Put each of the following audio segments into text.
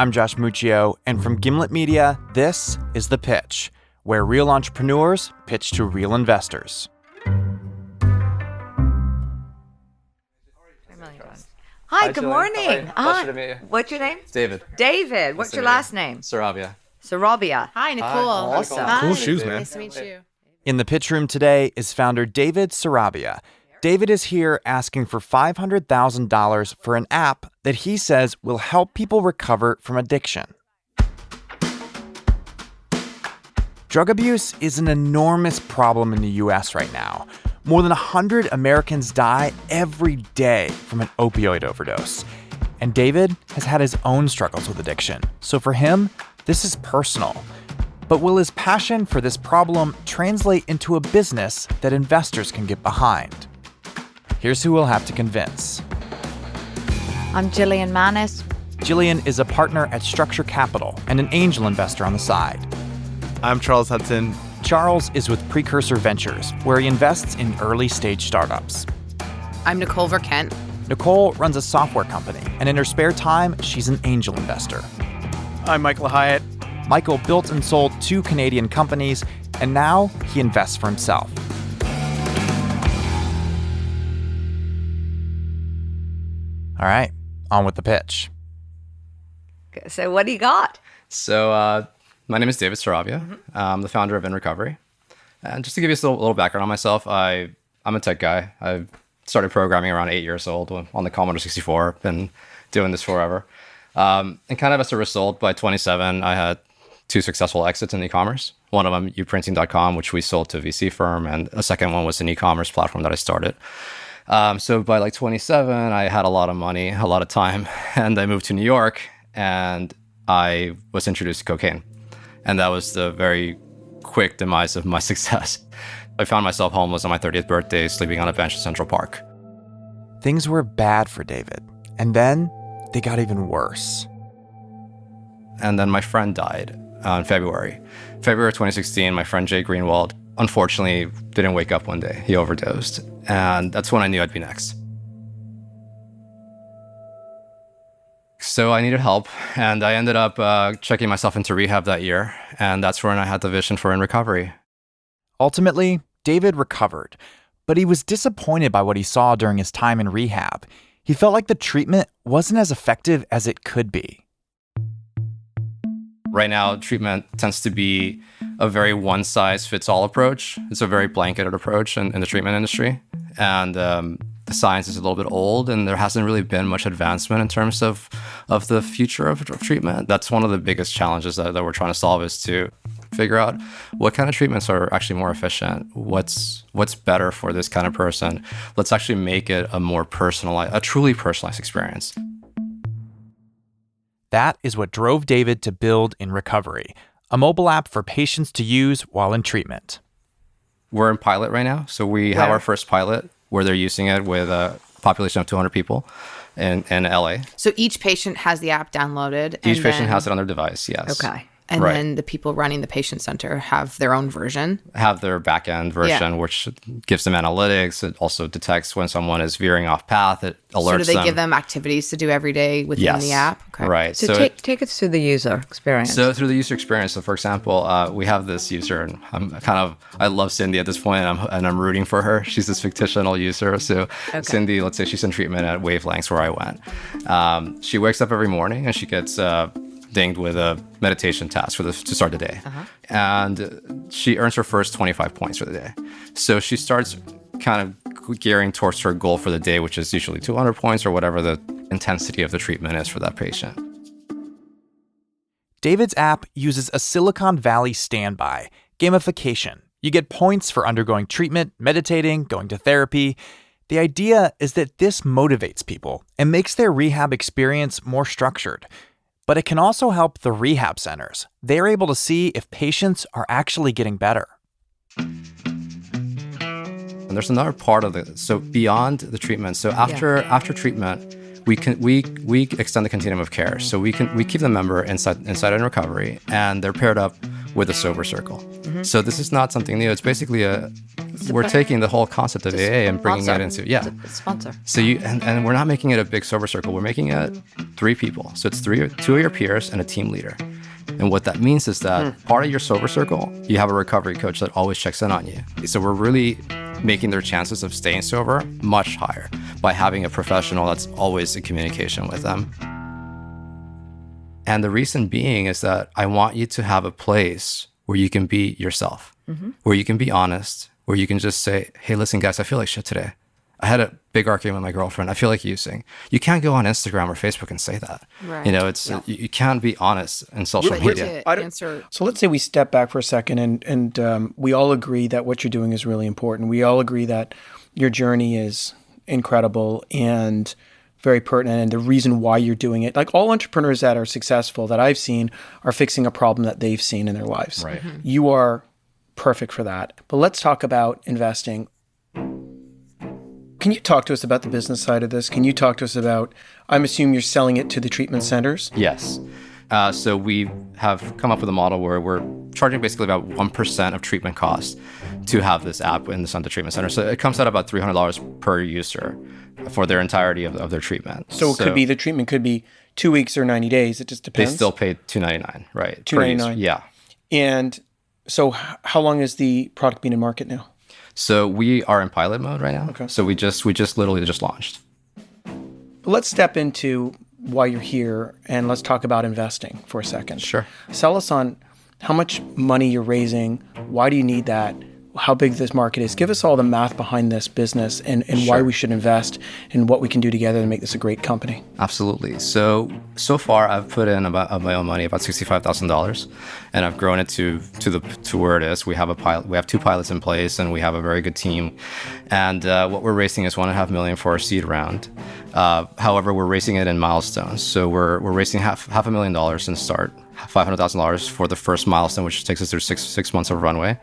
I'm Josh Muccio, and from Gimlet Media, this is The Pitch, where real entrepreneurs pitch to real investors. Hi, good morning. Pleasure to meet you. What's your name? David. David. What's your last name? Sarabia. Sarabia. Hi, Nicole. Awesome. Hi. Cool shoes, man. Nice to meet you. In the pitch room today is founder David Sarabia. David is here asking for $500,000 for an app that he says will help people recover from addiction. Drug abuse is an enormous problem in the U.S. right now. More than 100 Americans die every day from an opioid overdose. And David has had his own struggles with addiction. So for him, this is personal. But will his passion for this problem translate into a business that investors can get behind? Here's who we'll have to convince. I'm Jillian Manis. Jillian is a partner at Structure Capital and an angel investor on the side. I'm Charles Hudson. Charles is with Precursor Ventures, where he invests in early-stage startups. I'm Nicole Verkent. Nicole runs a software company, and in her spare time, she's an angel investor. I'm Michael Hyatt. Michael built and sold 2 Canadian companies, and now he invests for himself. All right, on with the pitch. So what do you got? So my name is David Sarabia. I'm the founder of inRecovery. And just to give you a little background on myself, I'm a tech guy. I started programming around 8 years old on the Commodore 64. Been doing this forever. And kind of as a result, by 27, I had 2 successful exits in e-commerce. One of them, uprinting.com, which we sold to a VC firm. And a second one was an e-commerce platform that I started. So by like 27, I had a lot of money, a lot of time, and I moved to New York, and I was introduced to cocaine. And that was the very quick demise of my success. I found myself homeless on my 30th birthday, sleeping on a bench in Central Park. Things were bad for David, and then they got even worse. And then my friend died in February 2016. My friend Jay Greenwald, unfortunately, didn't wake up one day. He overdosed. And that's when I knew I'd be next. So I needed help, and I ended up checking myself into rehab that year, and that's when I had the vision for inRecovery. Ultimately, David recovered, but he was disappointed by what he saw during his time in rehab. He felt like the treatment wasn't as effective as it could be. Right now, treatment tends to be a very one-size-fits-all approach. It's a very blanketed approach in the treatment industry. And the science is a little bit old, and there hasn't really been much advancement in terms of the future of treatment. That's one of the biggest challenges that we're trying to solve, is to figure out what kind of treatments are actually more efficient, what's better for this kind of person. Let's actually make it a truly personalized experience. That is what drove David to build inRecovery, a mobile app for patients to use while in treatment. We're in pilot right now. So we have our first pilot where they're using it with a population of 200 people in LA. So each patient has the app downloaded. Each patient has it on their device, yes. Okay. And then the people running the patient center have their own version. Have their back-end version, which gives them analytics. It also detects when someone is veering off path. It alerts them. So do they give them activities to do every day within the app? Okay. Right. So take us through the user experience. So through the user experience. So for example, we have this user, and I love Cindy at this point, and I'm rooting for her. She's this fictional user. So Cindy, let's say she's in treatment at Wavelengths where I went. She wakes up every morning and she gets dinged with a meditation task to start the day. And she earns her first 25 points for the day. So she starts kind of gearing towards her goal for the day, which is usually 200 points or whatever the intensity of the treatment is for that patient. David's app uses a Silicon Valley standby, gamification. You get points for undergoing treatment, meditating, going to therapy. The idea is that this motivates people and makes their rehab experience more structured. But it can also help the rehab centers. They're able to see if patients are actually getting better. And there's another part of it. So beyond the treatment, so after treatment, we extend the continuum of care. So we keep the member inside inRecovery, and they're paired up with a sober circle. So this is not something new. It's basically we're taking the whole concept of AA and bringing it into It's a sponsor. So and we're not making it a big sober circle. We're making it 3 people. So it's two of your peers and a team leader. And what that means is that part of your sober circle, you have a recovery coach that always checks in on you. So we're really making their chances of staying sober much higher by having a professional that's always in communication with them. And the reason being is that I want you to have a place where you can be yourself, where you can be honest, where you can just say, hey, listen, guys, I feel like shit today. I had a big argument with my girlfriend. I feel like using. You can't go on Instagram or Facebook and say that. Right. It's you can't be honest in social media. So let's say we step back for a second and we all agree that what you're doing is really important. We all agree that your journey is incredible and very pertinent, and the reason why you're doing it. Like all entrepreneurs that are successful that I've seen are fixing a problem that they've seen in their lives. Right. You are perfect for that. But let's talk about investing. Can you talk to us about the business side of this? Can you talk to us about, I'm assuming you're selling it to the treatment centers? Yes. So we have come up with a model where we're charging basically about 1% of treatment costs to have this app in the Sunday Treatment Center. So it comes out about $300 per user for their entirety of their treatment. So the treatment could be 2 weeks or 90 days. It just depends. They still pay $299, right? $299. Yeah. And so how long has the product been in market now? So we are in pilot mode right now. Okay. So we just literally just launched. Let's step into why you're here and let's talk about investing for a second. Sure. Sell us on how much money you're raising. Why do you need that? How big this market is. Give us all the math behind this business and why we should invest and what we can do together to make this a great company. Absolutely. So far I've put in about of my own money about $65,000, and I've grown it to where it is. We have we have 2 pilots in place, and we have a very good team. And what we're raising is $1.5 million for our seed round. However, we're raising it in milestones. So we're raising half $500,000 in start, $500,000 for the first milestone, which takes us through six months of runway.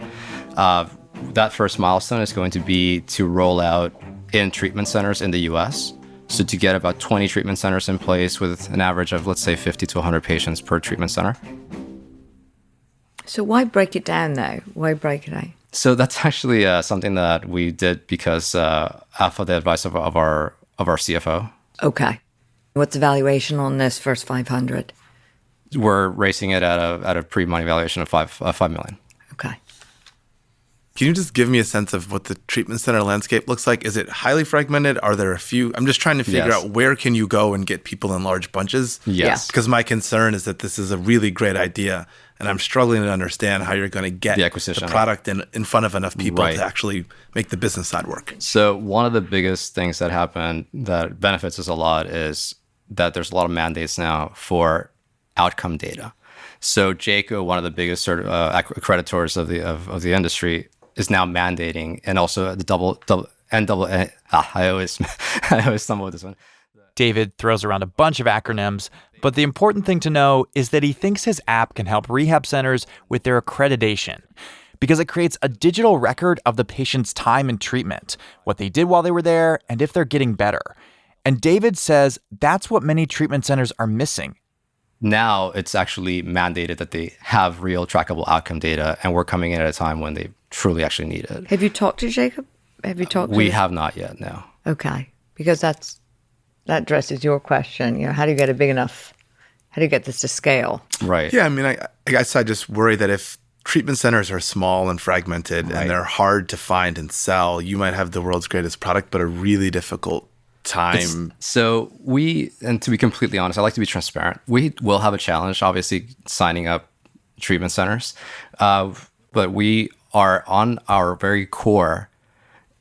That first milestone is going to be to roll out in treatment centers in the US. So to get about 20 treatment centers in place with an average of, let's say, 50 to 100 patients per treatment center. So why break it down, though? Why break it out? So that's actually something that we did because of the advice of our CFO. Okay. What's the valuation on this first 500? We're raising it at a pre-money valuation of $5 million. Okay. Can you just give me a sense of what the treatment center landscape looks like? Is it highly fragmented? Are there a few? I'm just trying to figure out where can you go and get people in large bunches? Yes. Because my concern is that this is a really great idea, and I'm struggling to understand how you're going to get the product in front of enough people to actually make the business side work. So one of the biggest things that happen that benefits us a lot is that there's a lot of mandates now for outcome data. So JACO, one of the biggest accreditors of the industry, is now mandating, and also the I always stumble with this one. David throws around a bunch of acronyms, but the important thing to know is that he thinks his app can help rehab centers with their accreditation because it creates a digital record of the patient's time in treatment, what they did while they were there, and if they're getting better. And David says that's what many treatment centers are missing. Now it's actually mandated that they have real trackable outcome data, and we're coming in at a time when they truly actually need it. Have you talked to Jacob? Have you talked to We have not yet, no. Okay. Because that addresses your question. How do you get how do you get this to scale? Right. Yeah, I mean, I guess I just worry that if treatment centers are small and fragmented and they're hard to find and sell, you might have the world's greatest product, but a really difficult time. And to be completely honest, I like to be transparent. We will have a challenge, obviously, signing up treatment centers, but we are on our very core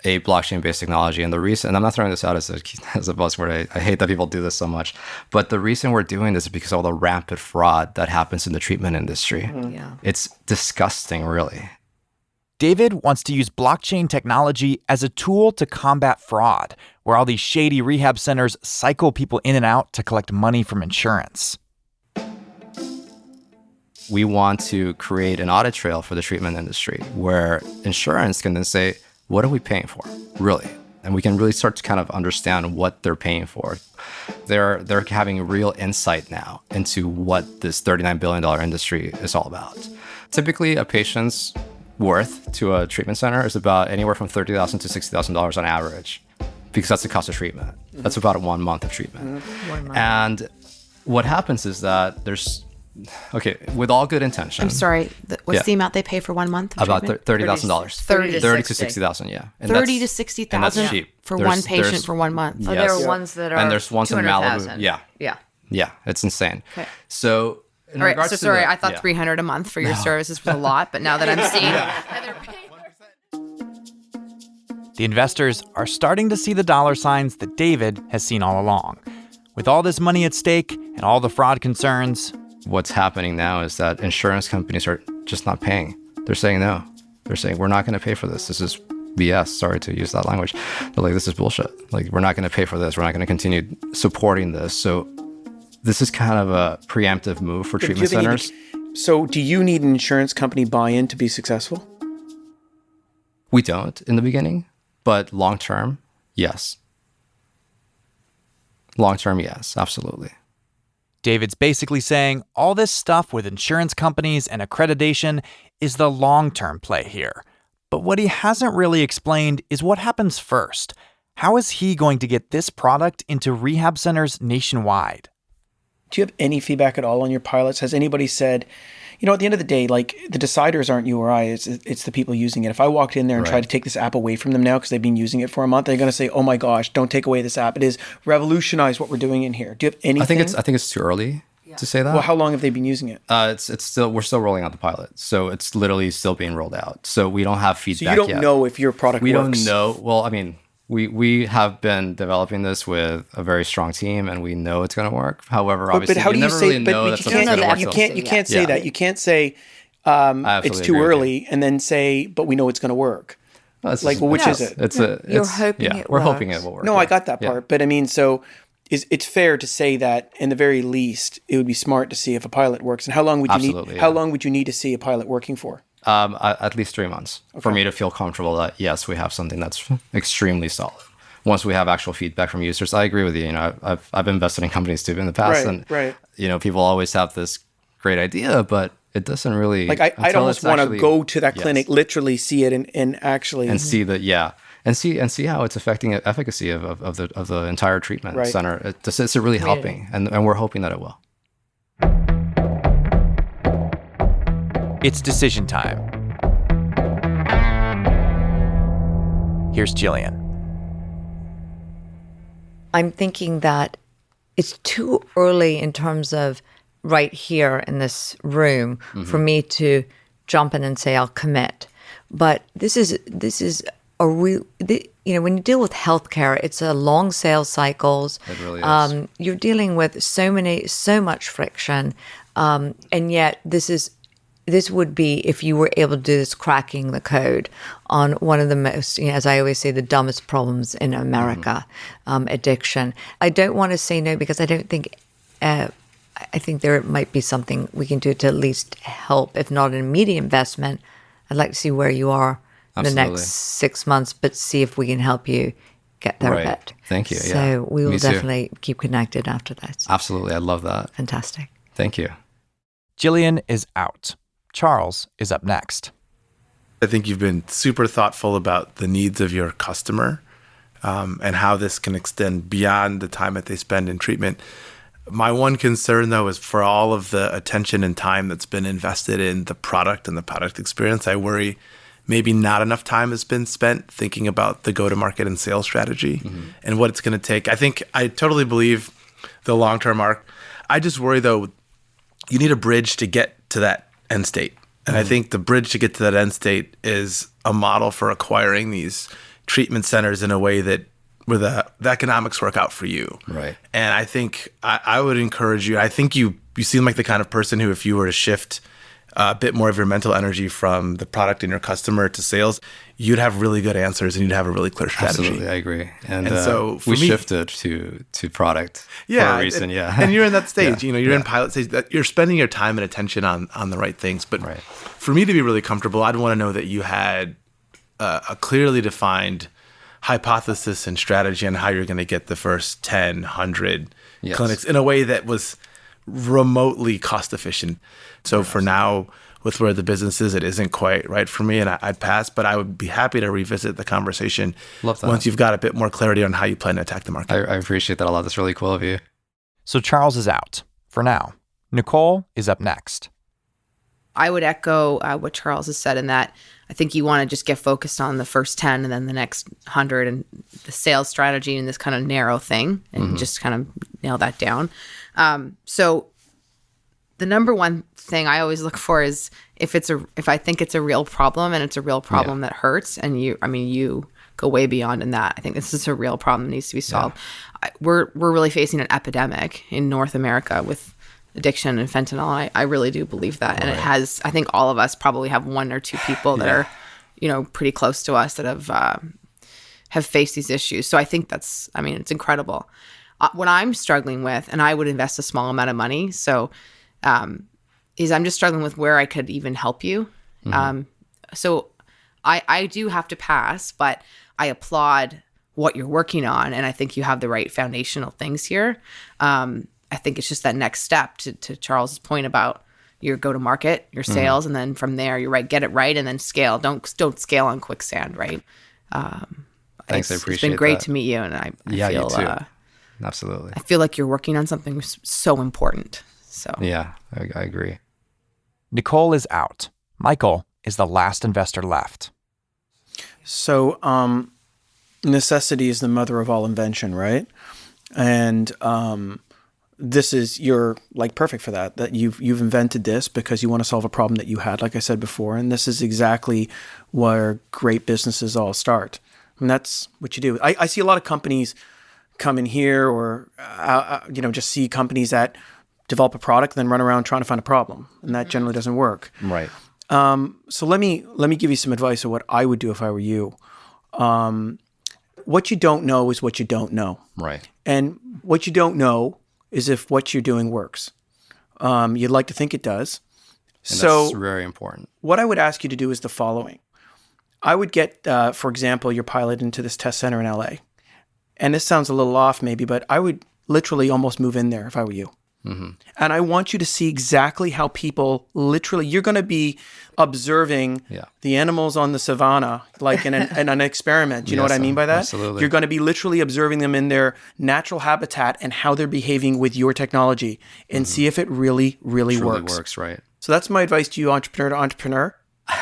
a blockchain-based technology. And the reason, and I'm not throwing this out as a buzzword, I hate that people do this so much, but the reason we're doing this is because of all the rampant fraud that happens in the treatment industry. Yeah. It's disgusting, really. David wants to use blockchain technology as a tool to combat fraud, where all these shady rehab centers cycle people in and out to collect money from insurance. We want to create an audit trail for the treatment industry where insurance can then say, what are we paying for, really? And we can really start to kind of understand what they're paying for. They're having real insight now into what this $39 billion industry is all about. Typically, a patient's worth to a treatment center is about anywhere from $30,000 to $60,000 on average, because that's the cost of treatment. That's about 1 month of treatment. 1 month. And what happens is that with all good intention. I'm sorry. What's Yeah. the amount they pay for 1 month? Of About treatment? $30,000. 30 30 to 60,000, yeah. And 30 to that's- 60,000 and that's cheap. for There's- one patient there's- for 1 month. Oh, Yes. there are ones that are And there's ones in Malibu. 200,000. Yeah. Yeah. Yeah, it's insane. Okay. So, in All right. regards So to sorry, the- I thought yeah. 300 a month for your services was a lot, but now that I'm seeing The investors are starting to see the dollar signs that David has seen all along. With all this money at stake and all the fraud concerns, What's happening now is that insurance companies are just not paying. They're saying no. They're saying, we're not going to pay for this. This is BS. Sorry to use that language. They're like, this is bullshit. Like, we're not going to pay for this. We're not going to continue supporting this. So this is kind of a preemptive move for treatment centers. So do you need an insurance company buy-in to be successful? We don't in the beginning, but long term, yes. Long term, yes, absolutely. David's basically saying all this stuff with insurance companies and accreditation is the long-term play here. But what he hasn't really explained is what happens first. How is he going to get this product into rehab centers nationwide? Do you have any feedback at all on your pilots? Has anybody said, at the end of the day, like the deciders aren't you or I, it's the people using it. If I walked in there and tried to take this app away from them now because they've been using it for a month, they're going to say, oh my gosh, don't take away this app. It is revolutionized what we're doing in here. Do you have anything? I think it's too early to say that. Well, how long have they been using it? We're still rolling out the pilot. So it's literally still being rolled out. So we don't have So feedback you don't yet. know if your product We works. don't know. Well, I mean, we have been developing this with a very strong team, and we know it's going to work. However, obviously, But how do you you never say? really know that But something's going to work. you can't say Yeah. that. You can't say I it's absolutely too agree with early and then say, but we know it's going to work. No, it's Like, just- well, which it's- is it? You're hoping it We're hoping works. it will work. No, yeah. I got that Yeah. part. But I mean, so it's fair to say that in the very least, it would be smart to see if a pilot works. And how long would you Absolutely, need? yeah. How long would you need to see a pilot working for? At least 3 months for me to feel comfortable that yes, we have something that's extremely solid. Once we have actual feedback from users, I agree with you. I've invested in companies too in the past, Right. and people always have this great idea, but it doesn't really. Like I'd until almost it's want to actually- go to that yes. clinic, literally see it and actually and see that, and see how it's affecting the efficacy of the entire treatment Right. center. It's really helping, and we're hoping that it will. It's decision time. Here's Jillian. I'm thinking that it's too early in terms of right here in this room for me to jump in and say I'll commit. But this is a real, when you deal with healthcare, it's a long sales cycles. It really is. You're dealing with so much friction, and yet this would be, if you were able to do this, cracking the code on one of the most, as I always say, the dumbest problems in America, addiction. I don't want to say no because I don't think, I think there might be something we can do to at least help, if not an immediate investment. I'd like to see where you are in the Absolutely. next 6 months, but see if we can help you get there Right. a bit. Thank you. So Yeah. we will Me too. definitely keep connected after that. Absolutely, I love that. Fantastic. Thank you. Jillian is out. Charles is up next. I think you've been super thoughtful about the needs of your customer and how this can extend beyond the time that they spend in treatment. My one concern, though, is for all of the attention and time that's been invested in the product and the product experience, I worry maybe not enough time has been spent thinking about the go-to-market and sales strategy and what it's going to take. I totally believe the long-term arc. I just worry, though, you need a bridge to get to that end state. And I think the bridge to get to that end state is a model for acquiring these treatment centers in a way that where the economics work out for you. Right. And I think I would encourage you. I think you seem like the kind of person who, if you were to shift a bit more of your mental energy from the product and your customer to sales, you'd have really good answers and you'd have a really clear strategy. Absolutely, I agree. And so for we me- shifted to product for a reason. and, Yeah. and you're in that stage. Yeah. You're in pilot stage. That you're spending your time and attention on the right things. But Right. for me to be really comfortable, I'd want to know that you had a clearly defined hypothesis and strategy on how you're going to get the first 10, 100 Yes. clinics in a way that was remotely cost efficient. So for now, with where the business is, it isn't quite right for me, and I'd pass. But I would be happy to revisit the conversation Love that. once you've got a bit more clarity on how you plan to attack the market. I appreciate that a lot. That's really cool of you. So Charles is out for now. Nicole is up next. I would echo what Charles has said in that I think you want to just get focused on the first 10 and then the next 100 and the sales strategy and this kind of narrow thing and just kind of nail that down. So the number one thing I always look for is if I think it's a real problem and it's a real problem that hurts and you go way beyond in that. I think this is a real problem that needs to be solved. We're really facing an epidemic in North America with addiction and fentanyl. I really do believe that. And it has, I think all of us probably have one or two people that are, pretty close to us that have faced these issues. So I think it's incredible. What I'm struggling with, and I would invest a small amount of money, so is I'm just struggling with where I could even help you. So I do have to pass, but I applaud what you're working on, and I think you have the right foundational things here. I think it's just that next step to Charles's point about your go-to-market, your sales, and then from there, you're right, get it right, and then scale. Don't scale on quicksand, right? Thanks, I appreciate it. It's been great to meet you, and I feel you too. Absolutely. I feel like you're working on something so important. So Yeah, I agree. Nicole is out. Michael is the last investor left. So necessity is the mother of all invention, right? And you're like perfect for that. That you've invented this because you want to solve a problem that you had, like I said before, and this is exactly where great businesses all start. And that's what you do. I see a lot of companies come in here, or just see companies that develop a product and then run around trying to find a problem, and that generally doesn't work. Right. So let me give you some advice of what I would do if I were you. What you don't know is what you don't know. Right. And what you don't know is if what you're doing works. You'd like to think it does. And So that's very important. what I would ask you to do is the following. I would get, for example, your pilot into this test center in LA. And this sounds a little off maybe, but I would literally almost move in there if I were you. And I want you to see exactly how people you're going to be observing the animals on the savannah, like in an experiment. You know what I mean by that? Absolutely. You're going to be literally observing them in their natural habitat and how they're behaving with your technology and see if it really, really Truly works. works, right? So that's my advice to you, entrepreneur to entrepreneur.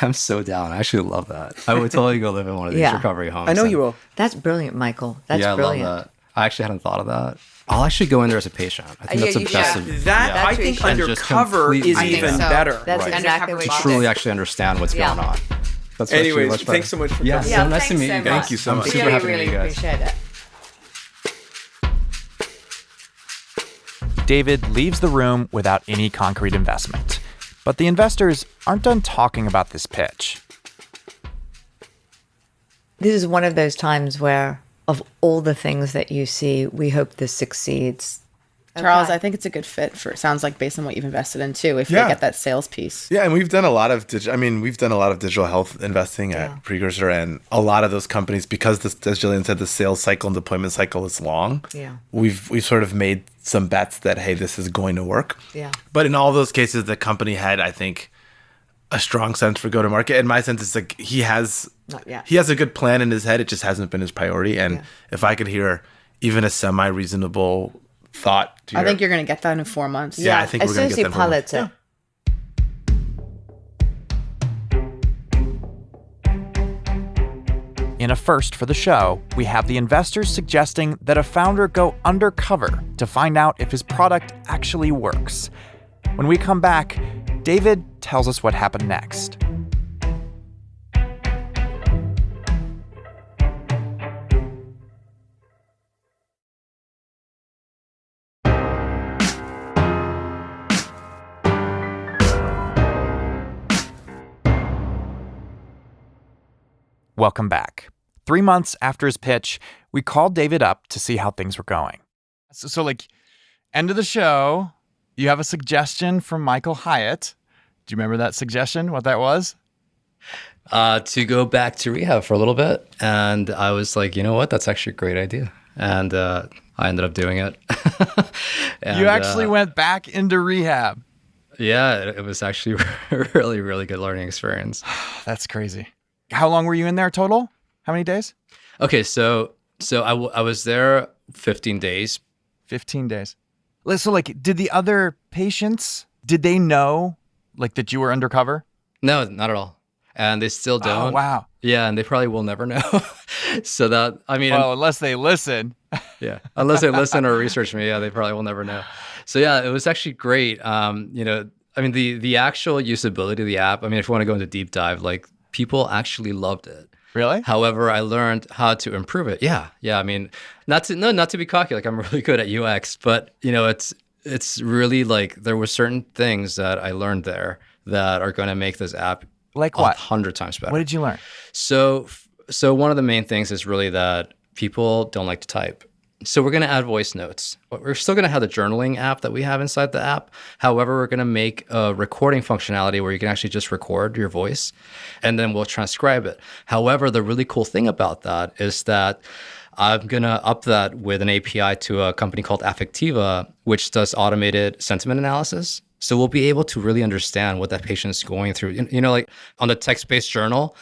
I'm so down. I actually love that. I would totally go live in one of these recovery homes. I know you will. That's brilliant, Michael. That's I brilliant. love that. I actually hadn't thought of that. I'll actually go in there as a patient. I think that's the best. I think And just undercover is completely- even I think so. better. That's Right. exactly what To you truly did. actually understand what's Yeah. going on. That's actually Anyways, much better. thanks so much for Yeah, coming. so nice to thanks meet so you much. guys. Thank you so much. I'm super Really, happy to really meet you guys. appreciate it. David leaves the room without any concrete investment. But the investors aren't done talking about this pitch. This is one of those times where, of all the things that you see, we hope this succeeds. Charles, Okay. I think it's a good fit for. It sounds like based on what you've invested in too. If they Yeah. get that sales piece. Yeah, and we've done a lot of digital health investing at Precursor, and a lot of those companies, because as Jillian said, the sales cycle and deployment cycle is long. Yeah. We've sort of made some bets that, hey, this is going to work. Yeah. But in all those cases, the company had, I think, a strong sense for go-to-market. And my sense is like he has a good plan in his head. It just hasn't been his priority. And if I could hear even a semi-reasonable thought, I think you're going to get that in 4 months. Yeah, I think as we're soon going as to he get that. from pilots it. In a first for the show, we have the investors suggesting that a founder go undercover to find out if his product actually works. When we come back, David tells us what happened next. Welcome back. 3 months after his pitch, we called David up to see how things were going. So like, end of the show, you have a suggestion from Michael Hyatt. Do you remember that suggestion, what that was? To go back to rehab for a little bit. And I was like, you know what? That's actually a great idea. And I ended up doing it. And, You actually went back into rehab. Yeah, it was actually a really, really good learning experience. That's crazy. How long were you in there total? How many days? Okay, I was there 15 days. 15 days. So like, did the other patients, did they know like that you were undercover? No, not at all. And they still don't. Oh, wow. Yeah, and they probably will never know. So that, I mean, Well, unless they listen. yeah, unless they listen or research me, yeah, they probably will never know. So yeah, it was actually great. I mean, the actual usability of the app, I mean, if you want to go into deep dive, like people actually loved it. Really? However, I learned how to improve it. Yeah. I mean, not to be cocky, like I'm really good at UX, but it's really like there were certain things that I learned there that are going to make this app Like what? 100 times better. What did you learn? So one of the main things is really that people don't like to type. So we're going to add voice notes. We're still going to have the journaling app that we have inside the app. However, we're going to make a recording functionality where you can actually just record your voice and then we'll transcribe it. However, the really cool thing about that is that I'm going to up that with an API to a company called Affectiva, which does automated sentiment analysis. So we'll be able to really understand what that patient's going through. Like on the text-based journal,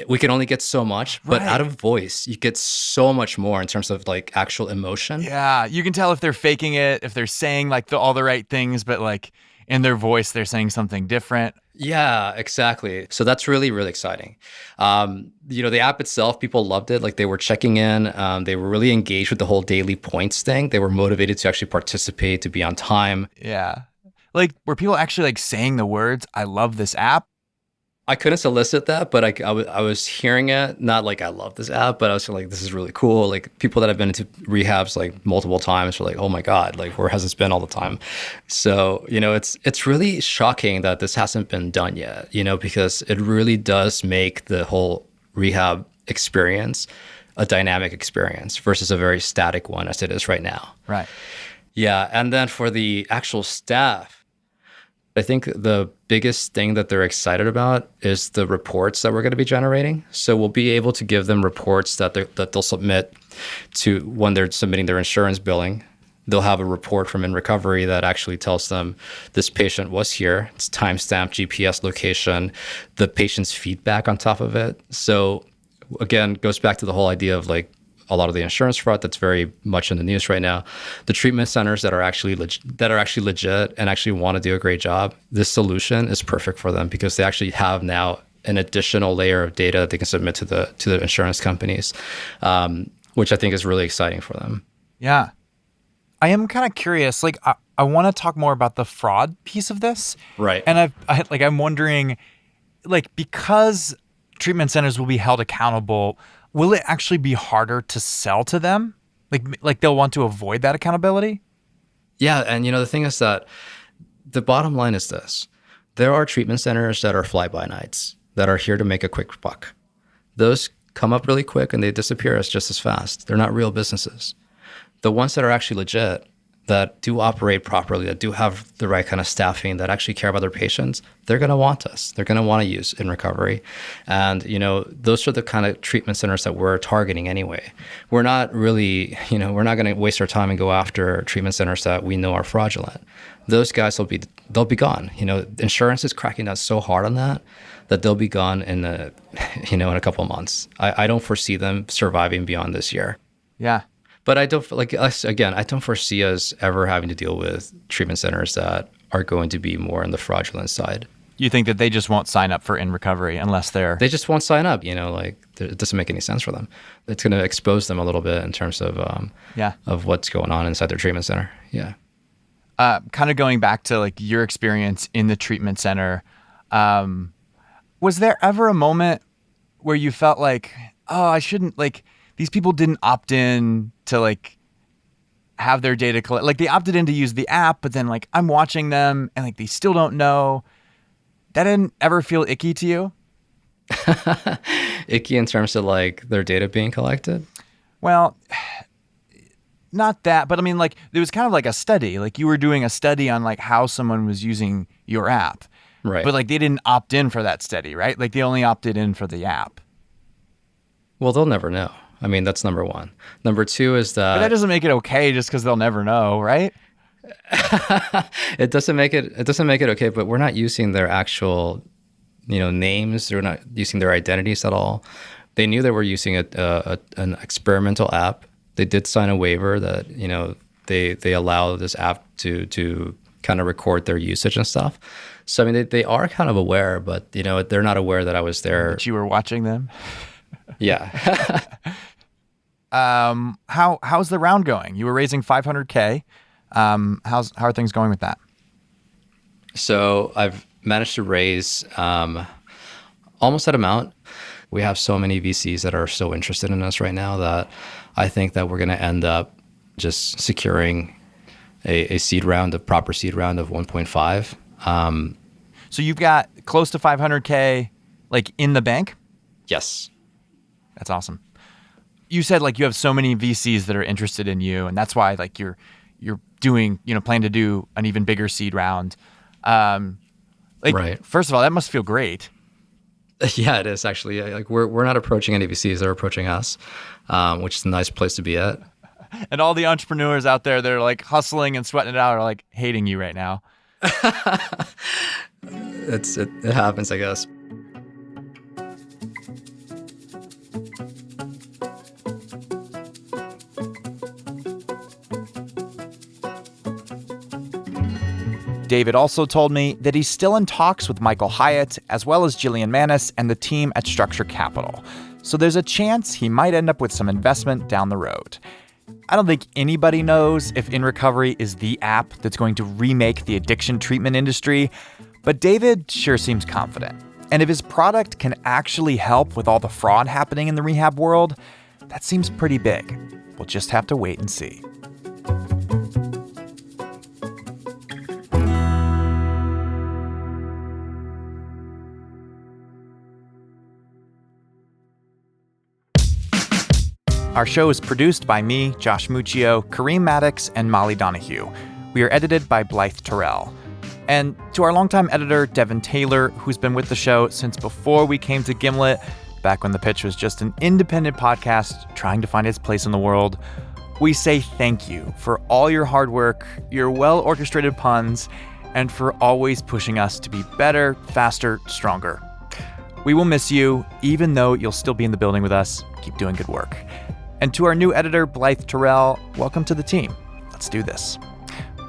we can only get so much, but out of voice, you get so much more in terms of like actual emotion. Yeah, you can tell if they're faking it, if they're saying like all the right things, but like in their voice, they're saying something different. Yeah, exactly. So that's really, really exciting. The app itself, people loved it. Like they were checking in. They were really engaged with the whole daily points thing. They were motivated to actually participate, to be on time. Yeah. Like, were people actually like saying the words, I love this app? I couldn't solicit that, but I was hearing it, not like I love this app, but I was like, this is really cool. Like people that have been into rehabs like multiple times are like, oh my God, like where has this been all the time? So, it's really shocking that this hasn't been done yet, because it really does make the whole rehab experience a dynamic experience versus a very static one as it is right now. Right. Yeah. And then for the actual staff, I think the biggest thing that they're excited about is the reports that we're going to be generating. So we'll be able to give them reports that they'll submit to when they're submitting their insurance billing. They'll have a report from inRecovery that actually tells them this patient was here. It's timestamped, GPS location, the patient's feedback on top of it. So again, goes back to the whole idea of like a lot of the insurance fraud that's very much in the news right now. The treatment centers that are actually legit and actually want to do a great job, this solution is perfect for them because they actually have now an additional layer of data that they can submit to the insurance companies, which I think is really exciting for them. Yeah. I am kind of curious. Like, I want to talk more about the fraud piece of this. Right. And I'm wondering, like, because treatment centers will be held accountable, will it actually be harder to sell to them? Like they'll want to avoid that accountability? Yeah, and the thing is that the bottom line is this. There are treatment centers that are fly-by-nights that are here to make a quick buck. Those come up really quick and they disappear just as fast. They're not real businesses. The ones that are actually legit, that do operate properly, that do have the right kind of staffing, that actually care about their patients, they're going to want us. They're going to want to use inRecovery. And, those are the kind of treatment centers that we're targeting anyway. We're not really, we're not going to waste our time and go after treatment centers that we know are fraudulent. Those guys they'll be gone. Insurance is cracking down so hard on that they'll be gone in in a couple of months. I don't foresee them surviving beyond this year. Yeah. But I don't foresee us ever having to deal with treatment centers that are going to be more on the fraudulent side. You think that they just won't sign up for inRecovery unless they just won't sign up, it doesn't make any sense for them. It's going to expose them a little bit in terms of of what's going on inside their treatment center. Yeah. Kind of going back to like your experience in the treatment center, was there ever a moment where you felt like, oh, I shouldn't, like, these people didn't opt in to like have their data collect, like they opted in to use the app, but then like I'm watching them and like they still don't know. That didn't ever feel icky to you? Icky in terms of like their data being collected? Well, not that, but I mean, like it was kind of like a study, like you were doing a study on like how someone was using your app, right? But like they didn't opt in for that study, right? Like they only opted in for the app. Well, they'll never know. I mean, that's number one. Number two is that... But that doesn't make it okay just because they'll never know, right? It doesn't make it okay, but we're not using their actual, names. We're not using their identities at all. They knew that we're using an experimental app. They did sign a waiver that, they allow this app to kind of record their usage and stuff. So, I mean, they are kind of aware, but, they're not aware that I was there. That you were watching them? Yeah. How's the round going? You were raising $500K. How are things going with that? So I've managed to raise almost that amount. We have so many VCs that are so interested in us right now that I think that we're going to end up just securing a proper seed round of 1.5. So you've got close to $500K like in the bank? Yes. That's awesome. You said like you have so many VCs that are interested in you, and that's why like you're doing, plan to do an even bigger seed round. Right. First of all, that must feel great. Yeah, it is actually. Like we're not approaching any VCs; they're approaching us, which is a nice place to be at. And all the entrepreneurs out there that are like hustling and sweating it out are like hating you right now. It happens, I guess. David also told me that he's still in talks with Michael Hyatt, as well as Jillian Manis and the team at Structure Capital. So there's a chance he might end up with some investment down the road. I don't think anybody knows if inRecovery is the app that's going to remake the addiction treatment industry, but David sure seems confident. And if his product can actually help with all the fraud happening in the rehab world, that seems pretty big. We'll just have to wait and see. Our show is produced by me, Josh Muccio, Kareem Maddox, and Molly Donahue. We are edited by Blythe Terrell. And to our longtime editor, Devin Taylor, who's been with the show since before we came to Gimlet, back when The Pitch was just an independent podcast trying to find its place in the world, we say thank you for all your hard work, your well-orchestrated puns, and for always pushing us to be better, faster, stronger. We will miss you, even though you'll still be in the building with us. Keep doing good work. And to our new editor, Blythe Terrell, welcome to the team. Let's do this.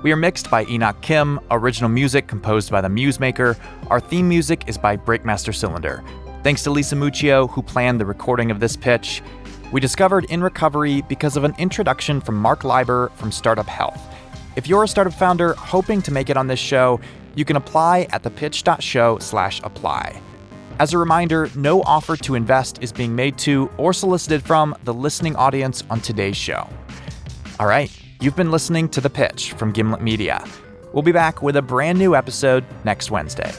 We are mixed by Enoch Kim, original music composed by The Musemaker. Our theme music is by Breakmaster Cylinder. Thanks to Lisa Muccio, who planned the recording of this pitch. We discovered inRecovery because of an introduction from Mark Leiber from Startup Health. If you're a startup founder hoping to make it on this show, you can apply at thepitch.show/apply. As a reminder, no offer to invest is being made to or solicited from the listening audience on today's show. All right, you've been listening to The Pitch from Gimlet Media. We'll be back with a brand new episode next Wednesday.